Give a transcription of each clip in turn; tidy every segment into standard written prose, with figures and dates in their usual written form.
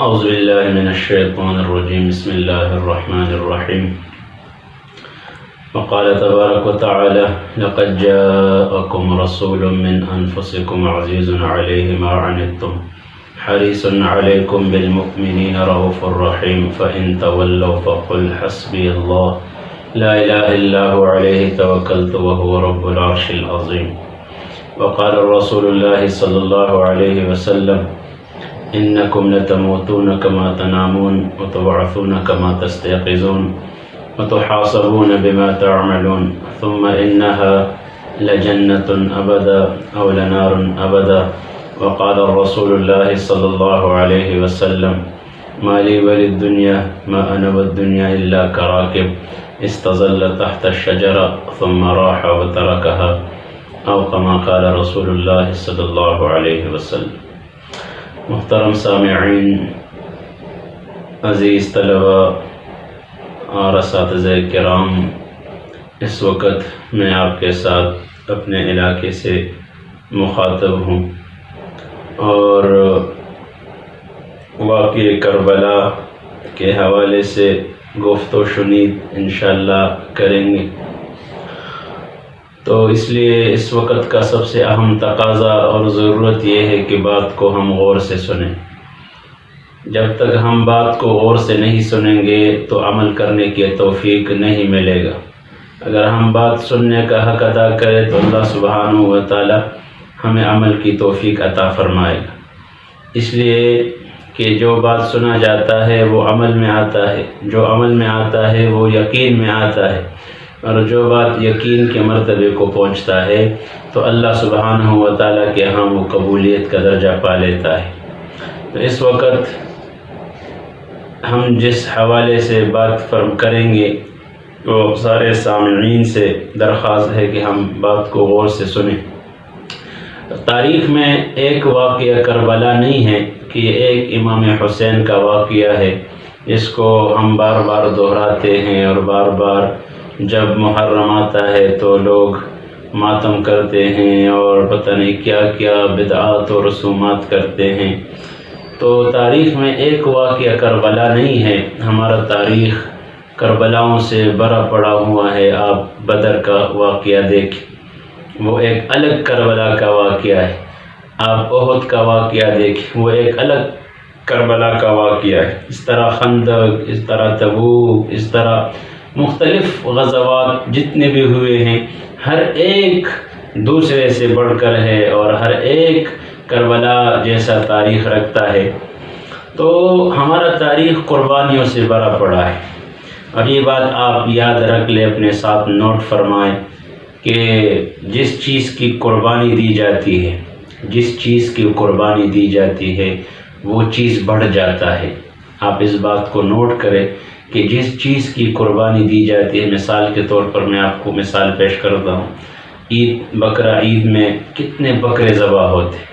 اعوذ باللہ من الشیطان الرجیم بسم اللہ الرحمن الرحیم وقال تبارک وتعالی لقد جاءکم رسول من انفسکم عزیز علیہ ما عنتم حریص علیکم بالمؤمنین رؤوف الرحیم فإن تولوا فقل حسبی اللہ لا الہ الا هو علیہ توکلت وهو رب العرش العظیم وقال رسول اللہ صلی اللہ علیہ وسلم إنكم لتموتون كما تنامون وتبعثون كما تستيقظون وتحاسبون بما تعملون ثم إنها لجنة أبدا أو لنار أبدا وقال الرسول الله صلى الله عليه وسلم ما لي وللدنيا ما أنا والدنيا إلا كراكب استظل تحت الشجرة ثم راح وتركها أو كما قال رسول الله صلى الله عليه وسلم. محترم سامعین، عزیز طلباء اور اساتذہ کرام، اس وقت میں آپ کے ساتھ اپنے علاقے سے مخاطب ہوں اور واقعہ کربلا کے حوالے سے گفت و شنید انشاءاللہ کریں گے. تو اس لیے اس وقت کا سب سے اہم تقاضا اور ضرورت یہ ہے کہ بات کو ہم غور سے سنیں. جب تک ہم بات کو غور سے نہیں سنیں گے تو عمل کرنے کی توفیق نہیں ملے گا. اگر ہم بات سننے کا حق ادا کریں تو اللہ سبحانہ و تعالی ہمیں عمل کی توفیق عطا فرمائے گا. اس لیے کہ جو بات سنا جاتا ہے وہ عمل میں آتا ہے، جو عمل میں آتا ہے وہ یقین میں آتا ہے، اور جو بات یقین کے مرتبے کو پہنچتا ہے تو اللہ سبحانہ و تعالیٰ کے ہاں وہ قبولیت کا درجہ پا لیتا ہے. تو اس وقت ہم جس حوالے سے بات کریں گے وہ سارے سامعین سے درخواست ہے کہ ہم بات کو غور سے سنیں. تاریخ میں ایک واقعہ کربلا نہیں ہے کہ یہ ایک امام حسین کا واقعہ ہے جس کو ہم بار بار دہراتے ہیں، اور بار بار جب محرم آتا ہے تو لوگ ماتم کرتے ہیں اور پتہ نہیں کیا کیا بدعات و رسومات کرتے ہیں. تو تاریخ میں ایک واقعہ کربلا نہیں ہے. ہمارا تاریخ کربلاؤں سے بھرا پڑا ہوا ہے. آپ بدر کا واقعہ دیکھیں، وہ ایک الگ کربلا کا واقعہ ہے. آپ احد کا واقعہ دیکھیں، وہ ایک الگ کربلا کا واقعہ ہے. اس طرح خندق، اس طرح تبوک، اس طرح مختلف غزوات جتنے بھی ہوئے ہیں، ہر ایک دوسرے سے بڑھ کر ہے اور ہر ایک کربلا جیسا تاریخ رکھتا ہے. تو ہمارا تاریخ قربانیوں سے بھرا پڑا ہے. اور یہ بات آپ یاد رکھ لیں، اپنے ساتھ نوٹ فرمائیں کہ جس چیز کی قربانی دی جاتی ہے، جس چیز کی قربانی دی جاتی ہے وہ چیز بڑھ جاتا ہے. آپ اس بات کو نوٹ کریں کہ جس چیز کی قربانی دی جاتی ہے، مثال کے طور پر میں آپ کو مثال پیش کرتا ہوں. عید، بقرہ عید میں کتنے بکرے ذبح ہوتے ہیں،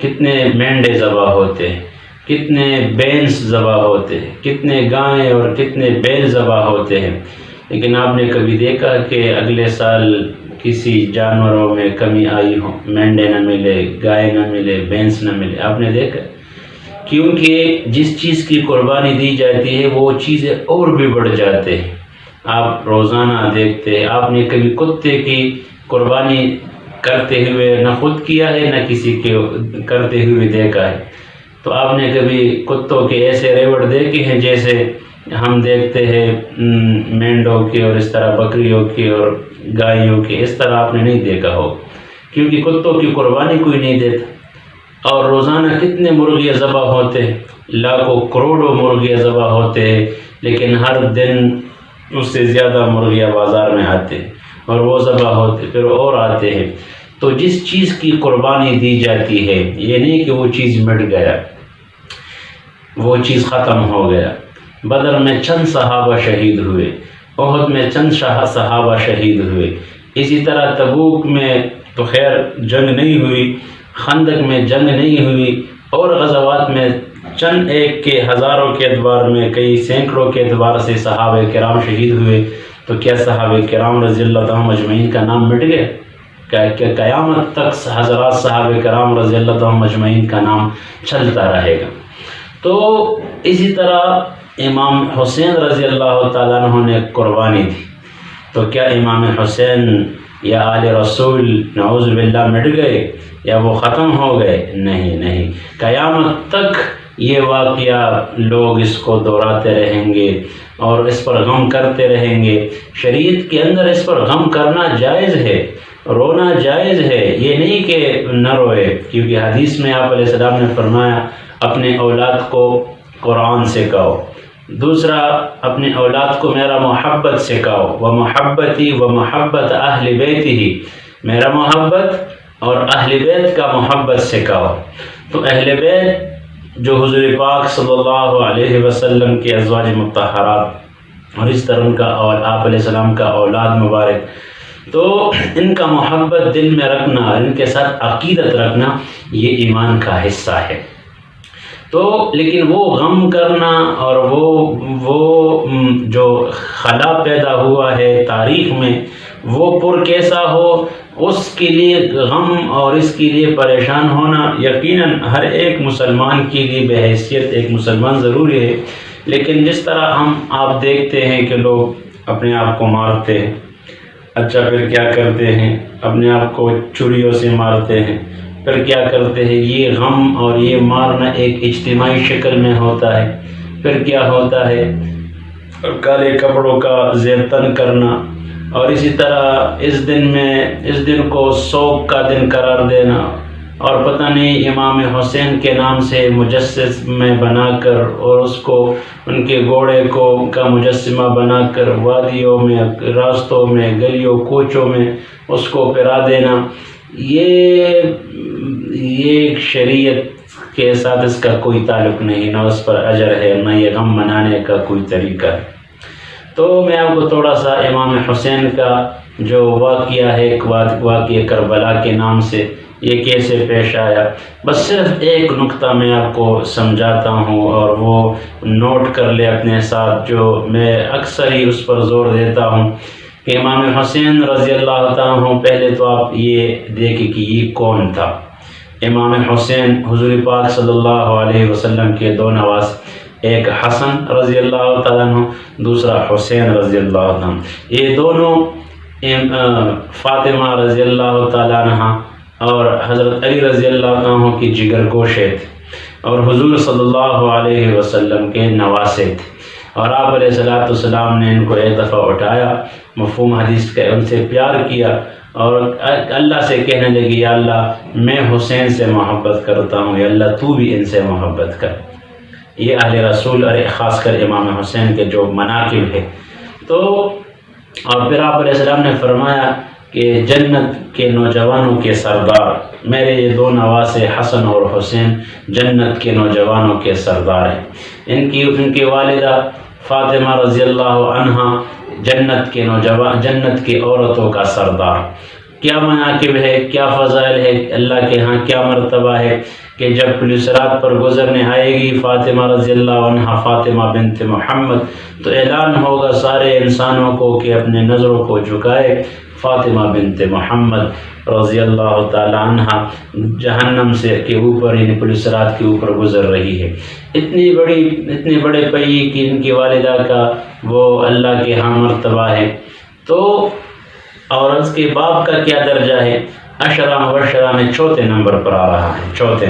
کتنے مینڈے ذبح ہوتے ہیں، کتنے بینس ذبح ہوتے ہیں، کتنے گائیں اور کتنے بیل ذبح ہوتے ہیں. لیکن آپ نے کبھی دیکھا کہ اگلے سال کسی جانوروں میں کمی آئی ہو، مینڈے نہ ملے، گائے نہ ملے، بینس نہ ملے؟ آپ نے دیکھا؟ کیونکہ جس چیز کی قربانی دی جاتی ہے وہ چیزیں اور بھی بڑھ جاتے ہیں. آپ روزانہ دیکھتے ہیں، آپ نے کبھی کتے کی قربانی کرتے ہوئے نہ خود کیا ہے نہ کسی کے کرتے ہوئے دیکھا ہے. تو آپ نے کبھی کتوں کے ایسے ریوڑ دیکھے ہیں جیسے ہم دیکھتے ہیں مینڈوں کے، اور اس طرح بکریوں کے اور گائیوں کے؟ اس طرح آپ نے نہیں دیکھا ہو، کیونکہ کتوں کی قربانی کوئی نہیں دیتا. اور روزانہ کتنے مرغیاں ذبح ہوتے ہیں، لاکھوں کروڑوں مرغیاں ذبح ہوتے ہیں، لیکن ہر دن اس سے زیادہ مرغیاں بازار میں آتے ہیں اور وہ ذبح ہوتے پھر اور آتے ہیں. تو جس چیز کی قربانی دی جاتی ہے، یہ نہیں کہ وہ چیز مٹ گیا، وہ چیز ختم ہو گیا. بدر میں چند صحابہ شہید ہوئے، احد میں چند صحابہ شہید ہوئے. اسی طرح تبوک میں تو خیر جنگ نہیں ہوئی، خندق میں جنگ نہیں ہوئی، اور غزوات میں چند ایک کے ہزاروں کے اعتبار میں، کئی سینکڑوں کے اعتبار سے صحابہ کرام شہید ہوئے. تو کیا صحابہ کرام رضی اللہ عنہم اجمعین کا نام مٹ گیا؟ کہ قیامت تک حضرات صحابہ کرام رضی اللہ عنہم اجمعین کا نام چلتا رہے گا. تو اسی طرح امام حسین رضی اللہ تعالیٰ عنہ نے قربانی دی، تو کیا امام حسین یا آل رسول نعوذ باللہ مٹ گئے یا وہ ختم ہو گئے؟ نہیں، قیامت تک یہ واقعہ لوگ اس کو دہراتے رہیں گے اور اس پر غم کرتے رہیں گے۔ شریعت کے اندر اس پر غم کرنا جائز ہے، رونا جائز ہے، یہ نہیں کہ نہ روئے، کیونکہ حدیث میں آپ علیہ السلام نے فرمایا اپنے اولاد کو قرآن سکھاؤ، دوسرا اپنے اولاد کو میرا محبت سکھاؤ، ومحبتی ومحبت اہل بیت ہی، میرا محبت اور اہل بیت کا محبت سکھاؤ۔ تو اہل بیت جو حضور پاک صلی اللہ علیہ وسلم کے ازواج مطہرات اور اس طرح ان کا آپ علیہ السلام کا اولاد مبارک، تو ان کا محبت دل میں رکھنا، ان کے ساتھ عقیدت رکھنا، یہ ایمان کا حصہ ہے۔ تو لیکن وہ غم کرنا اور وہ جو خلا پیدا ہوا ہے تاریخ میں، وہ پر کیسا ہو، اس کے لیے غم اور اس کے لیے پریشان ہونا یقیناً ہر ایک مسلمان کے لیے بحیثیت ایک مسلمان ضروری ہے۔ لیکن جس طرح آپ دیکھتے ہیں کہ لوگ اپنے آپ کو مارتے ہیں، اچھا پھر کیا کرتے ہیں، اپنے آپ کو چھریوں سے مارتے ہیں، پھر کیا کرتے ہیں، یہ غم اور یہ مارنا ایک اجتماعی شکل میں ہوتا ہے، پھر کیا ہوتا ہے کالے کپڑوں کا زیب تن کرنا، اور اسی طرح اس دن کو سوگ کا دن قرار دینا، اور پتہ نہیں امام حسین کے نام سے مجسمے بنا کر اور اس کو ان کے گھوڑے کا مجسمہ بنا کر وادیوں میں، راستوں میں، گلیوں کوچوں میں اس کو پھرا دینا، یہ شریعت کے ساتھ اس کا کوئی تعلق نہیں، نہ اس پر اجر ہے، نہ یہ غم منانے کا کوئی طریقہ ہے۔ تو میں آپ کو تھوڑا سا امام حسین کا جو واقعہ ہے، ایک واقعہ کربلا کے نام سے، یہ کیسے پیش آیا، بس صرف ایک نقطہ میں آپ کو سمجھاتا ہوں، اور وہ نوٹ کر لے اپنے ساتھ، جو میں اکثر ہی اس پر زور دیتا ہوں کہ امام حسین رضی اللہ تعالیٰ عنہ، پہلے تو آپ یہ دیکھیں کہ یہ کون تھا۔ امام حسین حضور پاک صلی اللہ علیہ وسلم کے دو نواز، ایک حسن رضی اللہ تعالیٰ عنہ، دوسرا حسین رضی اللہ عنہ، یہ دونوں فاطمہ رضی اللہ تعالیٰ عنہ اور حضرت علی رضی اللہ عنہ کی جگر گوشے تھے، اور حضور صلی اللہ علیہ وسلم کے نواسے تھے، اور آپ علیہ السلام نے ان کو ایک دفعہ اٹھایا، مفہوم حدیث کا ان سے پیار کیا، اور اللہ سے کہنے لگی یا اللہ میں حسین سے محبت کرتا ہوں، یا اللہ تو بھی ان سے محبت کر۔ یہ اہل رسول اور خاص کر امام حسین کے جو مناقب ہے۔ تو اور پھر آپ علیہ السلام نے فرمایا کہ جنت کے نوجوانوں کے سردار، میرے یہ دو نواسے حسن اور حسین جنت کے نوجوانوں کے سردار ہیں۔ ان کی والدہ فاطمہ رضی اللہ عنہا جنت کے عورتوں کا سردار۔ کیا مناقب ہے، کیا فضائل ہے، اللہ کے ہاں کیا مرتبہ ہے کہ جب پولیس رات پر گزرنے آئے گی فاطمہ رضی اللہ عنہا، فاطمہ بنت محمد، تو اعلان ہوگا سارے انسانوں کو کہ اپنے نظروں کو جھکائے، فاطمہ بنت محمد رضی اللہ تعالی عنہا جہنم سے کے اوپر، یعنی پولیس رات کے اوپر گزر رہی ہے۔ اتنے بڑے پئی کہ ان کی والدہ کا وہ اللہ کے ہاں مرتبہ ہے۔ تو اور اس کے باپ کا کیا درجہ ہے، عشرہ مبشرہ میں چوتھے نمبر پر آ رہا ہے، چوتھے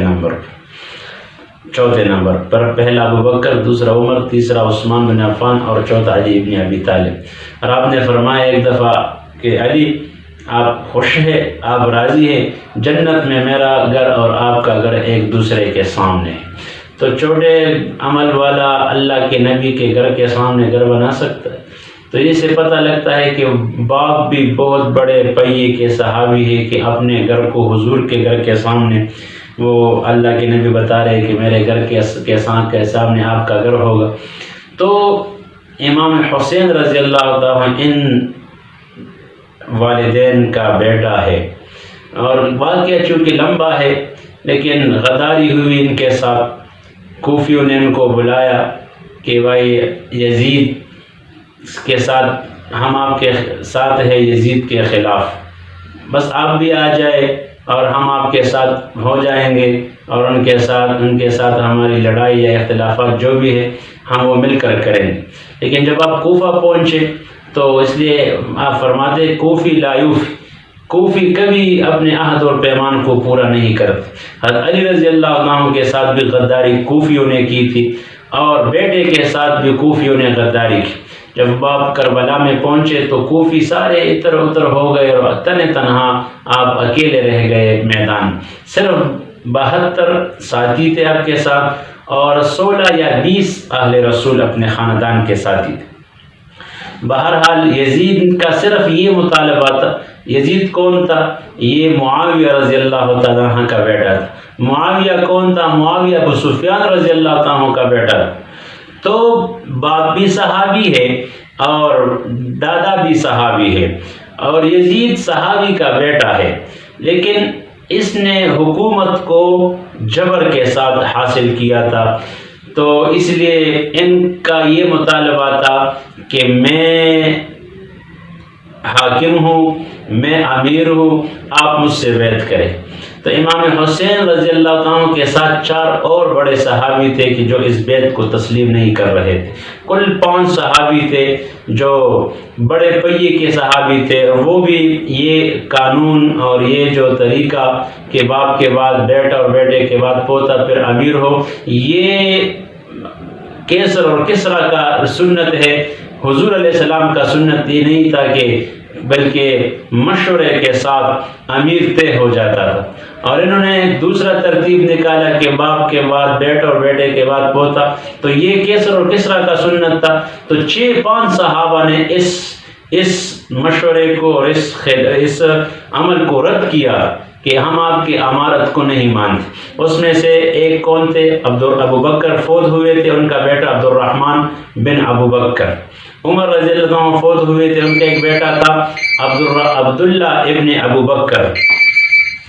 نمبر پر پہلا ابوبکر، دوسرا عمر، تیسرا عثمان بن عفان اور چوتھا علی بن ابی طالب۔ اور آپ نے فرمایا ایک دفعہ کہ علی آپ خوش ہے، آپ راضی ہیں، جنت میں میرا گھر اور آپ کا گھر ایک دوسرے کے سامنے ہے۔ تو چھوٹے عمل والا اللہ کے نبی کے گھر کے سامنے گھر بنا سکتا ہے؟ تو اس سے پتہ لگتا ہے کہ باپ بھی بہت بڑے پہیے کے صحابی ہے کہ اپنے گھر کو حضور کے گھر کے سامنے، وہ اللہ کے نبی بتا رہے کہ میرے گھر کے سامنے آپ کا گھر ہوگا۔ تو امام حسین رضی اللہ تعالیٰ ان والدین کا بیٹا ہے، اور واقعہ چونکہ لمبا ہے لیکن غداری ہوئی ان کے ساتھ۔ کوفیوں نے ان کو بلایا کہ بھائی یزید کے ساتھ، ہم آپ کے ساتھ ہے یزید کے خلاف، بس آپ بھی آ جائے اور ہم آپ کے ساتھ ہو جائیں گے، اور ان کے ساتھ ہماری لڑائی یا اختلافات جو بھی ہے ہم وہ مل کر کریں گے۔ لیکن جب آپ کوفہ پہنچے تو اس لیے آپ فرماتے کوفی لا یوفی، کوفی کبھی اپنے عہد اور پیمان کو پورا نہیں کرتے۔ حضرت علی رضی اللہ عنہ کے ساتھ بھی غداری کوفیوں نے کی تھی، اور بیٹے کے ساتھ بھی کوفیوں نے غداری کی۔ جب باپ کربلا میں پہنچے تو کوفی سارے ادھر ادھر ہو گئے، اور تنہا آپ اکیلے رہ گئے میدان۔ صرف 72 ساتھی تھے آپ کے ساتھ، اور 16 یا 20 اہل رسول اپنے خاندان کے ساتھی تھے۔ بہرحال یزید کا صرف یہ مطالبہ تھا۔ یزید کون تھا؟ یہ معاویہ رضی اللہ تعالیٰ عنہ کا بیٹا تھا۔ معاویہ کون تھا؟ معاویہ ابو سفیان رضی اللہ تعالیٰ عنہ کا بیٹا تھا۔ تو باپ بھی صحابی ہے اور دادا بھی صحابی ہے، اور یزید صحابی کا بیٹا ہے، لیکن اس نے حکومت کو جبر کے ساتھ حاصل کیا تھا۔ تو اس لیے ان کا یہ مطالبہ تھا کہ میں حاکم ہوں، میں امیر ہوں، آپ مجھ سے بیعت کریں۔ تو امام حسین رضی اللہ عنہ کے ساتھ 4 اور بڑے صحابی تھے کہ جو اس بیعت کو تسلیم نہیں کر رہے تھے۔ کل 5 صحابی تھے جو بڑے پہیے کے صحابی تھے، اور وہ بھی یہ قانون اور یہ جو طریقہ کہ باپ کے بعد بیٹا اور بیٹے کے بعد پوتا پھر امیر ہو، یہ کیسر اور کسرا کا سنت ہے۔ حضور علیہ السلام کا سنت یہ نہیں تھا کہ بلکہ مشورے کے ساتھ امیر طے ہو جاتا تھا، اور انہوں نے دوسرا ترتیب نکالا کہ باپ کے بعد بیٹا اور بیٹے کے بعد پوتا، تو یہ کیسر اور کسرا کا سنت تھا۔ تو 5 صحابہ نے اس مشورے کو اور اس عمل کو رد کیا کہ ہم آپ کی امارت کو نہیں مانتے۔ اس میں سے ایک کون تھے؟ ابو بکر فوت ہوئے تھے، ان کا بیٹا عبد الرحمن بن ابو بکر۔ عمر رضی اللہ عنہ فوت ہوئے تھے، ان کا ایک بیٹا تھا عبداللہ ابن ابو بکر،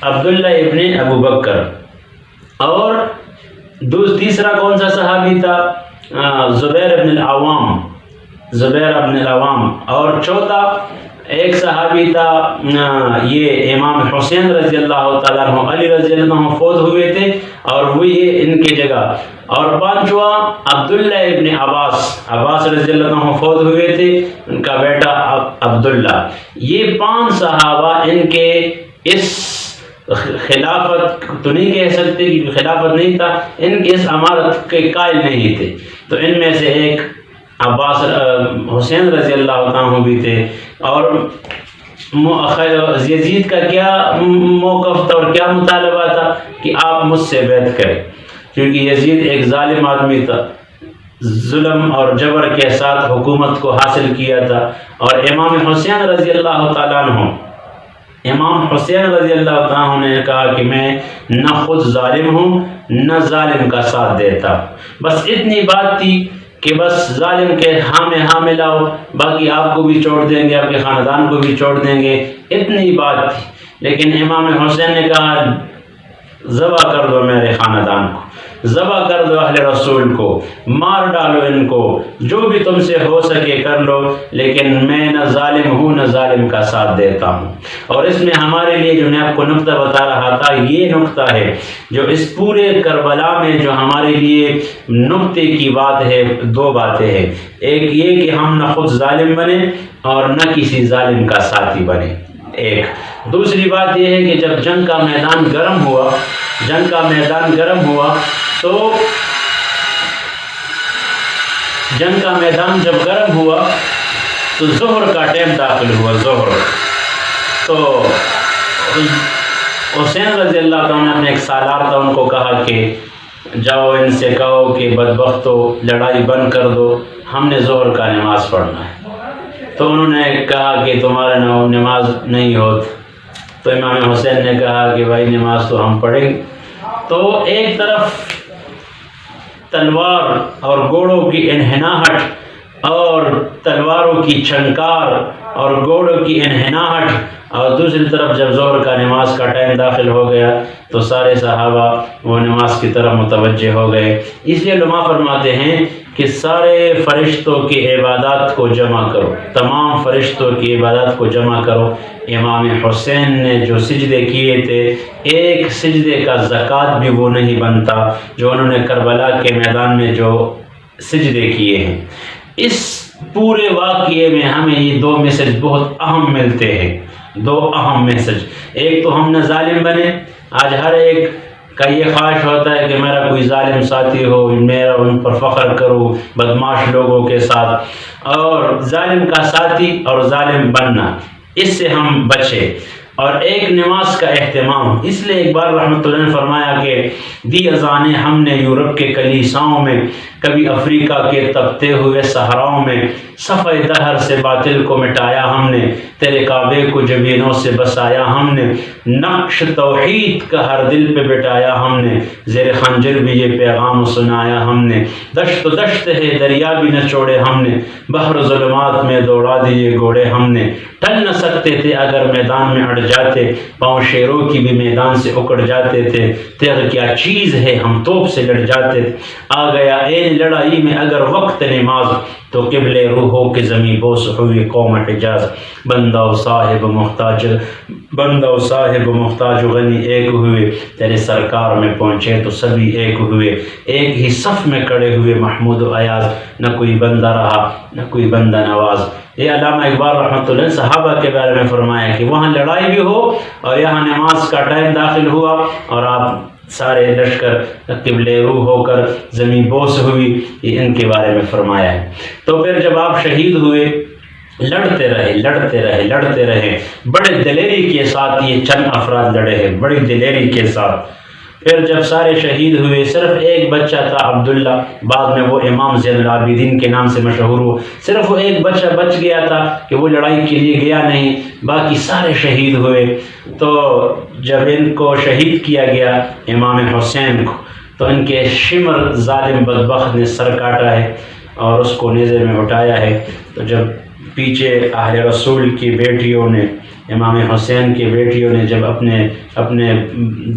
عبداللہ ابن ابو بکر۔ اور تیسرا کون سا صحابی تھا؟ زبیر ابن العوام، زبیر ابن العوام۔ اور چوتھا ایک صحابی تھا یہ امام حسین رضی اللہ تعالیٰ عنہ، علی رضی اللہ عنہ فوت ہوئے تھے اور وہ یہ ان کی جگہ۔ اور 5واں عبداللہ ابن عباس رضی اللہ عنہ فوت ہوئے تھے، ان کا بیٹا عبداللہ۔ یہ 5 صحابہ ان کے اس خلافت تو نہیں کہہ سکتے کہ خلافت نہیں تھا، ان کی اس امارت کے قائل نہیں تھے۔ تو ان میں سے ایک حسین رضی اللہ عنہ بھی تھے۔ اور یزید کا کیا موقف تھا اور کیا مطالبہ تھا کہ آپ مجھ سے بیعت کریں، کیونکہ یزید ایک ظالم آدمی تھا، ظلم اور جبر کے ساتھ حکومت کو حاصل کیا تھا۔ اور امام حسین رضی اللہ تعالیٰ عنہ، امام حسین رضی اللہ عنہ نے کہا کہ میں نہ خود ظالم ہوں نہ ظالم کا ساتھ دیتا ہوں۔ بس اتنی بات تھی کہ بس ظالم کے ہاں میں ہاں ملاؤ، باقی آپ کو بھی چھوڑ دیں گے، آپ کے خاندان کو بھی چھوڑ دیں گے، اتنی بات تھی۔ لیکن امام حسین نے کہا ذبح کر دو میرے خاندان کو، ذبح کر دو اہل رسول کو، مار ڈالو ان کو، جو بھی تم سے ہو سکے کر لو، لیکن میں نہ ظالم ہوں نہ ظالم کا ساتھ دیتا ہوں۔ اور اس میں ہمارے لیے جو میں آپ کو نقطہ بتا رہا تھا، یہ نقطہ ہے جو اس پورے کربلا میں جو ہمارے لیے نقطے کی بات ہے۔ 2 باتیں ہیں، ایک یہ کہ ہم نہ خود ظالم بنے اور نہ کسی ظالم کا ساتھی بنے، ایک۔ دوسری بات یہ ہے کہ جب جنگ کا میدان گرم ہوا، تو جنگ کا میدان جب گرم ہوا تو ظہر کا ٹائم داخل ہوا، ظہر۔ تو حسین رضی اللہ عنہ نے ایک سالار تھا، ان کو کہا کہ جاؤ ان سے کہو کہ بدبختو لڑائی بند کر دو، ہم نے ظہر کا نماز پڑھنا ہے۔ تو انہوں نے کہا کہ تمہارا نماز نہیں ہوتی۔ تو امام حسین نے کہا کہ بھائی نماز تو ہم پڑھیں گے۔ تو ایک طرف تلوار اور گھوڑوں کی انہناہٹ اور تلواروں کی چھنکار اور گھوڑوں کی انحناہٹ، اور دوسری طرف جب ظہر کا نماز کا ٹائم داخل ہو گیا تو سارے صحابہ وہ نماز کی طرف متوجہ ہو گئے۔ اس لیے علماء فرماتے ہیں کہ سارے فرشتوں کی عبادات کو جمع کرو، تمام فرشتوں کی عبادات کو جمع کرو۔ امام حسین نے جو سجدے کیے تھے، ایک سجدے کا زکوٰۃ بھی وہ نہیں بنتا جو انہوں نے کربلا کے میدان میں جو سجدے کیے ہیں۔ اس پورے واقعے میں ہمیں یہ دو میسج بہت اہم ملتے ہیں، دو اہم میسج۔ ایک تو ہم نہ ظالم بنے۔ آج ہر ایک کا یہ خواہش ہوتا ہے کہ میرا کوئی ظالم ساتھی ہو، میرا ان پر فخر کروں بدماش لوگوں کے ساتھ، اور ظالم کا ساتھی اور ظالم بننا، اس سے ہم بچے۔ اور ایک نماز کا اہتمام، اس لیے اقبال رحمۃ اللہ نے فرمایا کہ دی اذانیں ہم نے یورپ کے کلیساؤں میں، کبھی افریقہ کے تپتے ہوئے صحراؤں میں، صفحہ دہر سے باطل کو مٹایا ہم نے، تیرے کعبے کو جبینوں سے بسایا ہم نے، نقش توحید کا ہر دل پہ بٹایا ہم نے، زیر خنجر بھی یہ پیغام سنایا ہم نے، دشت و دشت ہے دریا بھی نہ چھوڑے ہم نے، بحر ظلمات میں دوڑا دیے گھوڑے ہم نے، ٹل نہ سکتے تھے اگر میدان میں اڑ جاتے، پاؤں شیروں کی بھی میدان سے اکڑ جاتے تھے، تیغ کیا چیز ہے ہم توپ سے لڑ جاتے تھے، آ گیا عین لڑائی میں اگر وقت نماز، تو قبل روحوں کے زمیں بوس ہوئی قوم حجاز، بندہ و صاحب محتاج و غنی ایک ہوئے، تیرے سرکار میں پہنچے تو سبھی ایک ہوئے، ایک ہی صف میں کھڑے ہوئے محمود و ایاز، نہ کوئی بندہ رہا نہ کوئی بندہ نواز۔ یہ علامہ اقبال رحمۃ اللہ نے صحابہ کے بارے میں فرمایا کہ وہاں لڑائی بھی ہو اور یہاں نماز کا ٹائم داخل ہوا اور آپ سارے لشکر قبل رو ہو کر زمین بوس ہوئی، یہ ان کے بارے میں فرمایا ہے۔ تو پھر جب آپ شہید ہوئے، لڑتے رہے، بڑے دلیری کے ساتھ یہ چند افراد لڑے ہیں، بڑی دلیری کے ساتھ۔ پھر جب سارے شہید ہوئے، صرف ایک بچہ تھا عبداللہ، بعد میں وہ امام زین العابدین کے نام سے مشہور ہو، صرف وہ ایک بچہ بچ گیا تھا کہ وہ لڑائی کے لیے گیا نہیں، باقی سارے شہید ہوئے۔ تو جب ان کو شہید کیا گیا امام حسین کو، تو ان کے شمر ظالم بدبخت نے سر کاٹا ہے اور اس کو نیزے میں اٹھایا ہے۔ تو جب پیچھے اہل رسول کی بیٹیوں نے، امام حسین کی بیٹیوں نے جب اپنے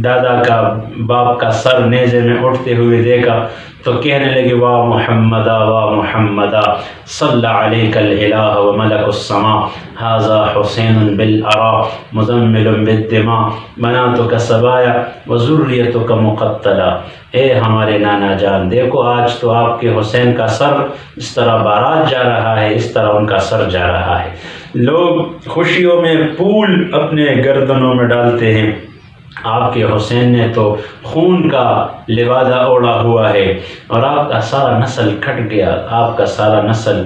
دادا کا، باپ کا سر نیزے میں اٹھتے ہوئے دیکھا تو کہنے لگے واہ محمدا واہ محمدا صلی علیک الالہ و ملک السماء ھذا حسین بالارا مزمل بالدماء بناتک سبایا و ذریتک مقتلا۔ اے ہمارے نانا جان، دیکھو آج تو آپ کے حسین کا سر اس طرح بارات جا رہا ہے، اس طرح ان کا سر جا رہا ہے۔ لوگ خوشیوں میں پھول اپنے گردنوں میں ڈالتے ہیں، آپ کے حسین نے تو خون کا لبادہ اوڑھا ہوا ہے اور آپ کا سارا نسل کٹ گیا، آپ کا سارا نسل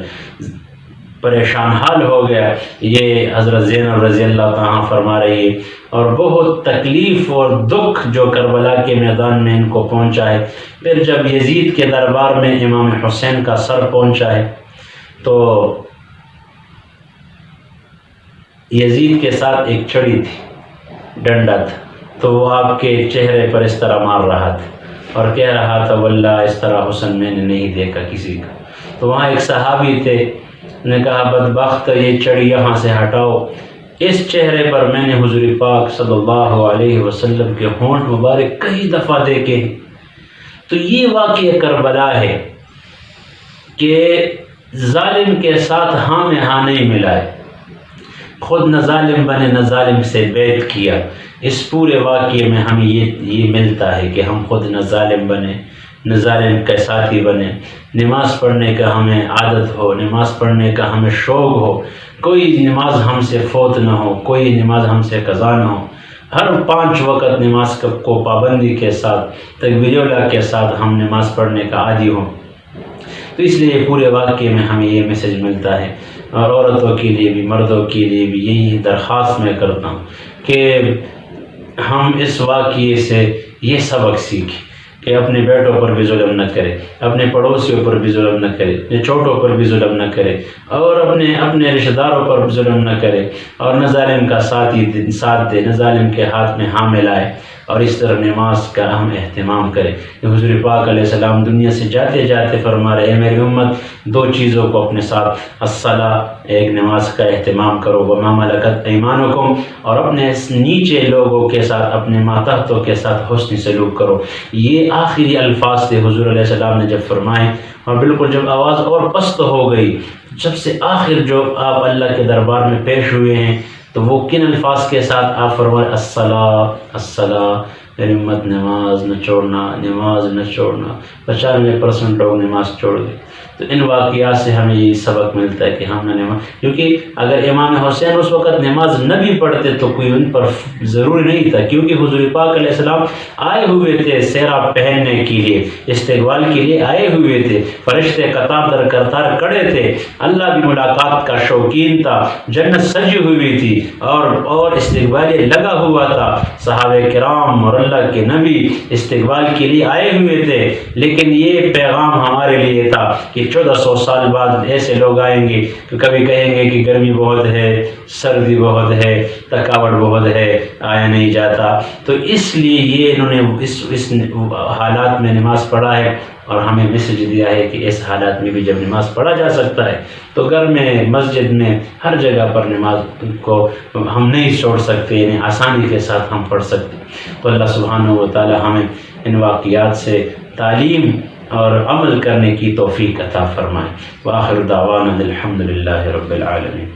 پریشان حال ہو گیا۔ یہ حضرت زینب رضی اللہ تعالیٰ فرما رہی ہے، اور بہت تکلیف اور دکھ جو کربلا کے میدان میں ان کو پہنچا ہے۔ پھر جب یزید کے دربار میں امام حسین کا سر پہنچا ہے تو یزید کے ساتھ ایک چھڑی تھی، ڈنڈا تھا، تو وہ آپ کے چہرے پر اس طرح مار رہا تھا اور کہہ رہا تھا واللہ اس طرح حسن میں نے نہیں دیکھا کسی کا۔ تو وہاں ایک صحابی تھے، نے کہا بدبخت یہ چھڑی یہاں سے ہٹاؤ، اس چہرے پر میں نے حضور پاک صلی اللہ علیہ وسلم کے ہونٹ مبارک کئی دفعہ دیکھے۔ تو یہ واقعہ کربلا ہے کہ ظالم کے ساتھ ہاں میں ہاں نہیں ملائے، خود نہ ظالم بنے نہ ظالم سے بیعت کیا۔ اس پورے واقعے میں ہمیں یہ ملتا ہے کہ ہم خود نہ ظالم بنے نہ ظالم کے ساتھی بنے، نماز پڑھنے کا ہمیں عادت ہو، نماز پڑھنے کا ہمیں شوق ہو، کوئی نماز ہم سے فوت نہ ہو، کوئی نماز ہم سے قضا نہ ہو، ہر 5 وقت نماز کو پابندی کے ساتھ تکبیر اولیٰ کے ساتھ ہم نماز پڑھنے کا عادی ہوں۔ تو اس لیے پورے واقعے میں ہمیں یہ میسج ملتا ہے، اور عورتوں کے لیے بھی مردوں کے لیے بھی یہی درخواست میں کرتا ہوں کہ ہم اس واقعے سے یہ سبق سیکھیں کہ اپنے بیٹوں پر بھی ظلم نہ کرے، اپنے پڑوسیوں پر بھی ظلم نہ کرے، اپنے چھوٹوں پر بھی ظلم نہ کرے، اور اپنے رشتہ داروں پر بھی ظلم نہ کرے، اور نہ ظالم کا ساتھ دے، نہ ظالم کے ہاتھ میں ہاں ملائے، اور اس طرح نماز کا ہم اہتمام کریں۔ حضور پاک علیہ السلام دنیا سے جاتے جاتے فرما رہے ہیں میری امت دو چیزوں کو اپنے ساتھ، الصلاۃ، ایک نماز کا اہتمام کرو، وما ملکت ایمانکم، اور اپنے نیچے لوگوں کے ساتھ، اپنے ماتحتوں کے ساتھ حسن سلوک کرو۔ یہ آخری الفاظ تھے حضور علیہ السلام نے جب فرمائے، اور بالکل جب آواز اور پست ہو گئی، سب سے آخر جو آپ اللہ کے دربار میں پیش ہوئے ہیں، تو وہ کن الفاظ کے ساتھ آپ فرمائے، الصلاۃ الصلاۃ، میری امت نماز نہ چھوڑنا، نماز نہ چھوڑنا۔ 95% لوگ نماز چھوڑ گئے۔ تو ان واقعات سے ہمیں یہ سبق ملتا ہے کہ ہم نے نماز، کیونکہ اگر امام حسین اس وقت نماز نہ بھی پڑھتے تو کوئی ان پر ضروری نہیں تھا، کیونکہ حضور پاک علیہ السلام آئے ہوئے تھے سہرا پہننے کے لیے، استقبال کے لیے آئے ہوئے تھے، فرشتے قطار در قطار کھڑے تھے، اللہ بھی ملاقات کا شوقین تھا، جنت سجی ہوئی تھی اور استقبال لگا ہوا تھا، صحابہ کرام اور اللہ کے نبی استقبال کے لیے آئے ہوئے تھے۔ لیکن یہ پیغام ہمارے لیے تھا کہ 1400 سال بعد ایسے لوگ آئیں گے کہ کبھی کہیں گے کہ گرمی بہت ہے، سردی بہت ہے، تھکاوٹ بہت ہے، آیا نہیں جاتا۔ تو اس لیے یہ انہوں نے اس حالات میں نماز پڑھا ہے، اور ہمیں میسج دیا ہے کہ اس حالات میں بھی جب نماز پڑھا جا سکتا ہے تو گھر میں، مسجد میں، ہر جگہ پر نماز کو ہم نہیں چھوڑ سکتے، یعنی آسانی کے ساتھ ہم پڑھ سکتے۔ تو اللہ سبحانہ و تعالی ہمیں ان واقعات سے تعلیم اور عمل کرنے کی توفیق عطا فرمائے۔ وآخر دعوانا الحمد للہ رب العالمین۔